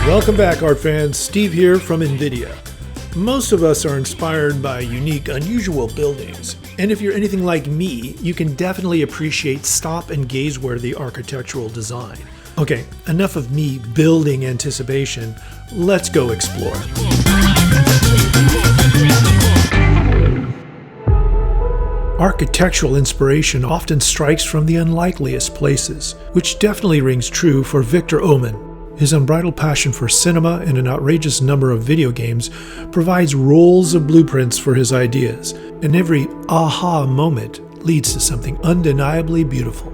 Welcome back, art fans. Steve here from NVIDIA. Most of us are inspired by unique, unusual buildings. And if you're anything like me, you can definitely appreciate stop and gaze-worthy architectural design. Okay, enough of me building anticipation. Let's go explore. Architectural inspiration often strikes from the unlikeliest places, which definitely rings true for Victor Omen. His unbridled passion for cinema and an outrageous number of video games provides rolls of blueprints for his ideas, and every aha moment leads to something undeniably beautiful.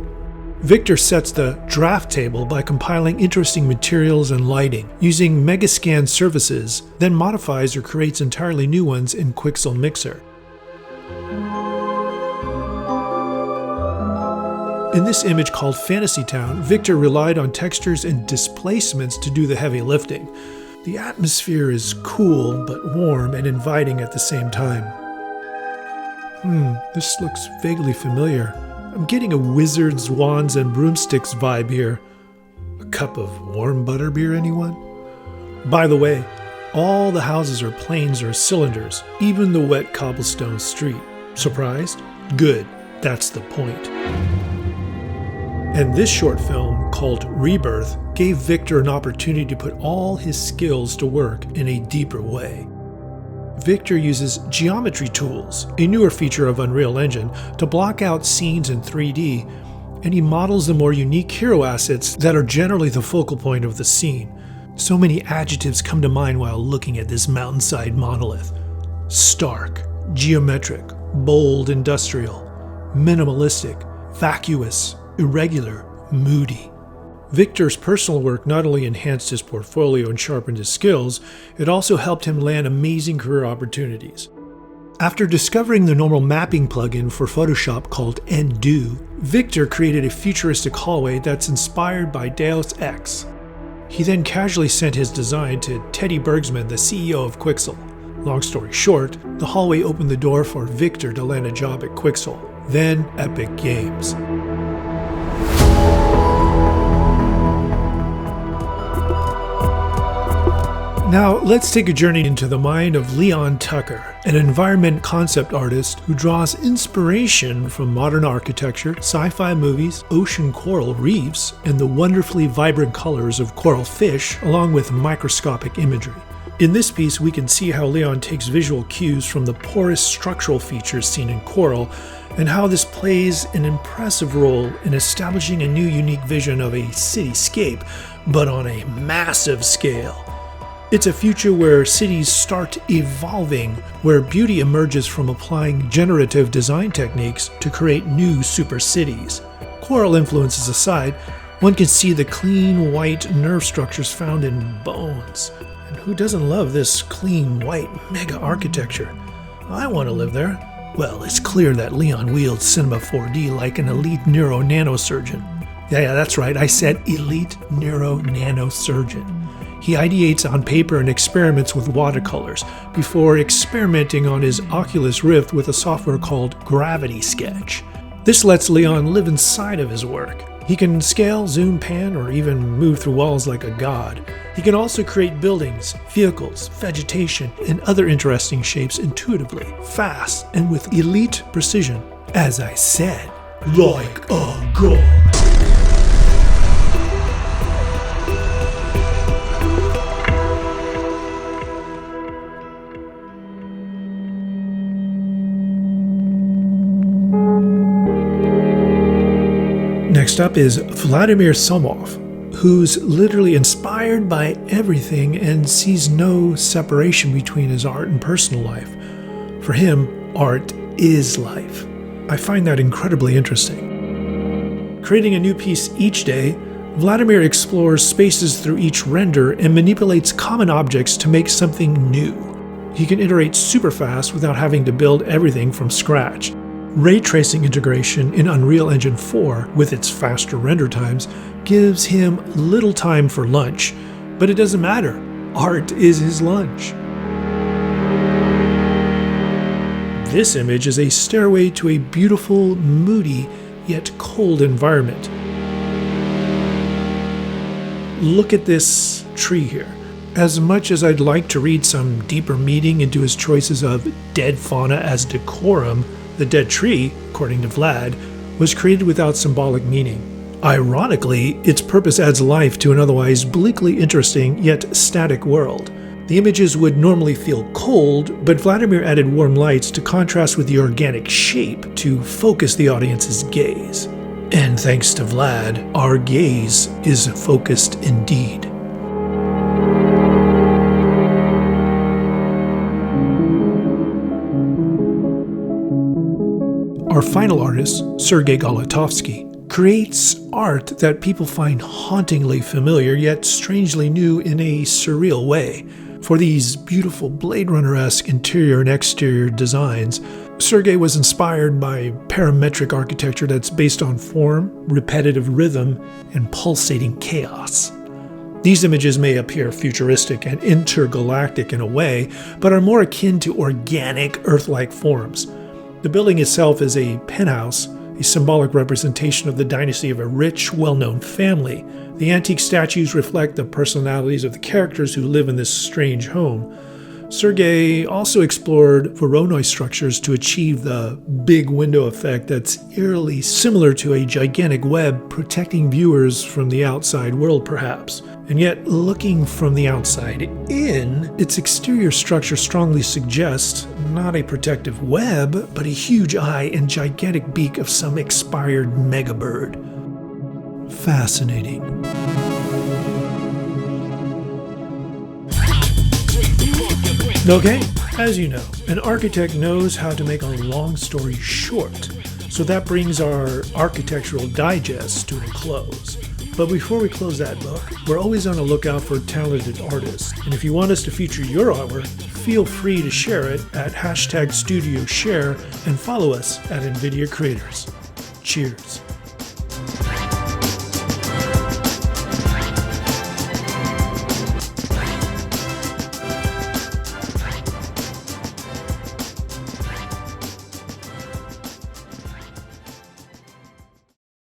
Victor sets the draft table by compiling interesting materials and lighting, using Megascan services, then modifies or creates entirely new ones in Quixel Mixer. In this image called Fantasy Town, Victor relied on textures and displacements to do the heavy lifting. The atmosphere is cool but warm and inviting at the same time. This looks vaguely familiar. I'm getting a wizards, wands, and broomsticks vibe here. A cup of warm butterbeer, anyone? By the way, all the houses are planes or cylinders, even the wet cobblestone street. Surprised? Good, that's the point. And this short film, called Rebirth, gave Victor an opportunity to put all his skills to work in a deeper way. Victor uses geometry tools, a newer feature of Unreal Engine, to block out scenes in 3D, and he models the more unique hero assets that are generally the focal point of the scene. So many adjectives come to mind while looking at this mountainside monolith. Stark, geometric, bold, industrial, minimalistic, vacuous, irregular, moody. Victor's personal work not only enhanced his portfolio and sharpened his skills, it also helped him land amazing career opportunities. After discovering the normal mapping plugin for Photoshop called Endo, Victor created a futuristic hallway that's inspired by Deus Ex. He then casually sent his design to Teddy Bergsman, the CEO of Quixel. Long story short, the hallway opened the door for Victor to land a job at Quixel, then Epic Games. Now, let's take a journey into the mind of Leon Tucker, an environment concept artist who draws inspiration from modern architecture, sci-fi movies, ocean coral reefs, and the wonderfully vibrant colors of coral fish, along with microscopic imagery. In this piece, we can see how Leon takes visual cues from the porous structural features seen in coral, and how this plays an impressive role in establishing a new unique vision of a cityscape, but on a massive scale. It's a future where cities start evolving, where beauty emerges from applying generative design techniques to create new super cities. Coral influences aside, one can see the clean white nerve structures found in bones. And who doesn't love this clean white mega architecture? I want to live there. Well, it's clear that Leon wields Cinema 4D like an elite neuro nanosurgeon. Yeah, that's right, I said elite neuro nanosurgeon. He ideates on paper and experiments with watercolors before experimenting on his Oculus Rift with a software called Gravity Sketch. This lets Leon live inside of his work. He can scale, zoom, pan, or even move through walls like a god. He can also create buildings, vehicles, vegetation, and other interesting shapes intuitively, fast, and with elite precision. As I said, like a god. Next up is Vladimir Somov, who's literally inspired by everything and sees no separation between his art and personal life. For him, art is life. I find that incredibly interesting. Creating a new piece each day, Vladimir explores spaces through each render and manipulates common objects to make something new. He can iterate super fast without having to build everything from scratch. Ray tracing integration in Unreal Engine 4, with its faster render times, gives him little time for lunch, but it doesn't matter. Art is his lunch. This image is a stairway to a beautiful, moody, yet cold environment. look at this tree here. As much as I'd like to read some deeper meaning into his choices of dead fauna as decorum, the dead tree, according to Vlad, was created without symbolic meaning. Ironically, its purpose adds life to an otherwise bleakly interesting yet static world. The images would normally feel cold, but Vladimir added warm lights to contrast with the organic shape to focus the audience's gaze. And thanks to Vlad, our gaze is focused indeed. Our final artist, Sergey, creates art that people find hauntingly familiar yet strangely new in a surreal way. For these beautiful Blade Runner-esque interior and exterior designs, Sergey was inspired by parametric architecture that's based on form, repetitive rhythm, and pulsating chaos. These images may appear futuristic and intergalactic in a way, but are more akin to organic, Earth-like forms. The building itself is a penthouse, a symbolic representation of the dynasty of a rich, well-known family. The antique statues reflect the personalities of the characters who live in this strange home. Sergey also explored Voronoi structures to achieve the big window effect that's eerily similar to a gigantic web protecting viewers from the outside world, perhaps. And yet, looking from the outside in, its exterior structure strongly suggests not a protective web, but a huge eye and gigantic beak of some expired megabird. Fascinating. Okay, as you know, an architect knows how to make a long story short, so that brings our architectural digest to a close. But before we close that book, we're always on the lookout for talented artists, and if you want us to feature your artwork, feel free to share it at #StudioShare and follow us at NVIDIA Creators. Cheers.